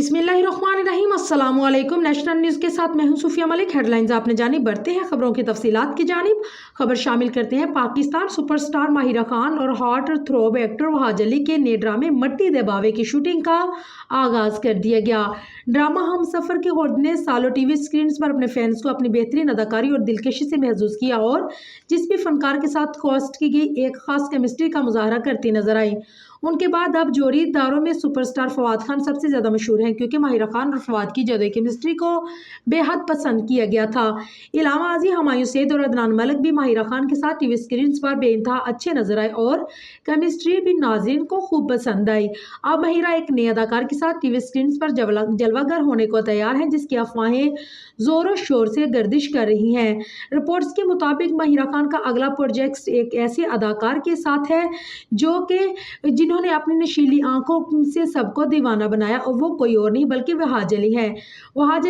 बिस्मिल्लाहिर्रहमानिर्रहीम। अस्सलामुअलैकुम। National news के साथ मैं हूं सूफिया मलिक। हेडलाइंस आपने जानी, बढ़ते हैं खबरों की तफसीलात की जानिब। खबर शामिल करते हैं पाकिस्तान सुपरस्टार माहिरा खान और हॉट थ्रोब एक्टर वहाज अली के नए ड्रामे मट्टी दे बावे की शूटिंग का आगाज कर दिया गया। ड्रामा हम सफ़र के हॉट ने सालों टीवी स्क्रीन पर अपने फैंस को अपनी बेहतरीन अदाकारी और दिलकशी से महसूस किया और जिस भी फनकार के साथ कास्ट की गई एक खास केमिस्ट्री का मुजाहरा करती नजर आई। उनके बाद अब जोड़ीदारों में सुपरस्टार फवाद खान सबसे ज्यादा मशहूर हैं, क्योंकि माहिरा खान और फवाद की जदोई केमिस्ट्री को बेहद पसंद किया गया था। इलामा आजी, हमायूं सैद और अदनान मलिक भी माहिरा खान के साथ टीवी स्क्रीन पर बेइंतहा अच्छे नजर आए और केमिस्ट्री भी नाज़रीन को खूब पसंद आई। अब माहिरा एक नए अदाकार के साथ टीवी स्क्रीन पर जलवागर होने को तैयार हैं, जिसकी अफवाहें जोरों शोर से गर्दिश कर रही हैं। रिपोर्ट्स के मुताबिक माहिरा खान का अगला प्रोजेक्ट एक ऐसे अदाकार के साथ है जो कि जिन्होंने अपनी नशीली आंखों से सबको दीवाना बनाया, और वो कोई और नहीं बल्कि वहाज अली है। वहाज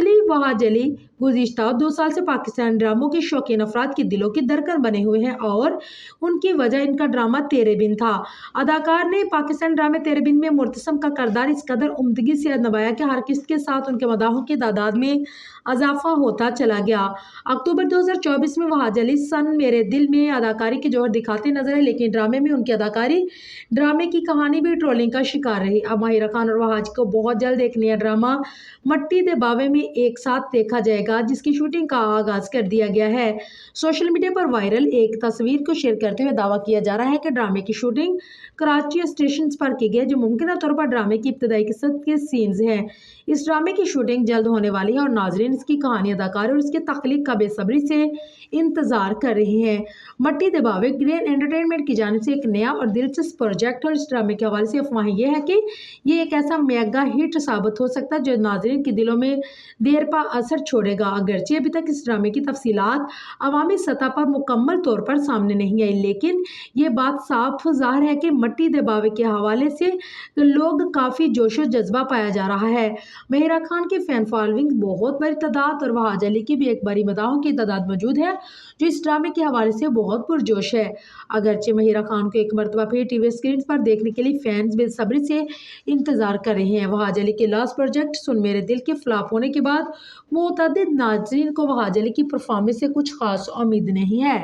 अली गुज़िश्ता 2 साल से पाकिस्तान ड्रामों के शौकीन अफराद की दिलों की धड़कन बने हुए हैं और उनकी वजह इनका ड्रामा तेरे बिन था। अदाकार ने पाकिस्तान ड्रामे तेरे बिन में मुर्तसम का किरदार इस कदर उम्दगी से निभाया कि हर किस्त के साथ उनके मदाहों की तादाद में इजाफा होता चला गया। अक्टूबर 2024 में वहाज अली सन मेरे दिल में अदाकारी के जौहर दिखाते नजर आए, लेकिन ड्रामे में उनकी अदाकारी ड्रामे की कहानी भी ट्रोलिंग का शिकार रही। अब माहिरा खान और वहाज को बहुत जल्द एक नया ड्रामा मट्टी दे बावे में एक साथ देखा जाएगा, जिसकी शूटिंग का आगाज कर दिया गया है। सोशल मीडिया पर वायरल एक तस्वीर को शेयर करते हुए दावा किया जा रहा है कि ड्रामे की शूटिंग कराची स्टेशन पर की गई, जो मुमकिन तौर पर ड्रामे की इब्तदाई किस्त के सीन्स हैं। इस ड्रामे की शूटिंग जल्द होने वाली है और नाजरीन इसकी कहानी, अदाकारी और इसके तख्लीक का बेसब्री से इंतजार कर रहे हैं। मट्टी दे बावे ग्रेन एंटरटेनमेंट की जानिब से एक नया और दिलचस्प प्रोजेक्ट, और इस ड्रामे के हवाले से अफवाहें यह है कि ये एक ऐसा मेगा हिट साबित हो सकता है जो नाजरीन के दिलों में देर पा असर छोड़ेगा। अगरचे अभी तक इस ड्रामे की तफसीलात अवामी सतह पर मुकम्मल तौर पर सामने नहीं आई, लेकिन ये बात साफ ज़ाहिर है कि मट्टी दे बावे के हवाले से लोग काफ़ी जोशो जज्बा पाया जा रहा है। माहिरा खान की फ़ैन फॉलोइंग बहुत बड़ी तादाद और वहाज अली की भी एक बड़ी मदाहों की तादाद मौजूद है, जो इस ड्रामे के हवाले से बहुत पुरजोश है। अगरचे माहिरा खान को एक मरतबा फिर टीवी स्क्रीन पर देखने के लिए फैंस बेसब्री से इंतजार कर रहे हैं। वहाज अली के लास्ट प्रोजेक्ट सुन मेरे दिल के फ्लॉप होने के बाद मुतअद्दिद नाज़रीन को वहाज अली की परफॉर्मेंस से कुछ खास उम्मीद नहीं है।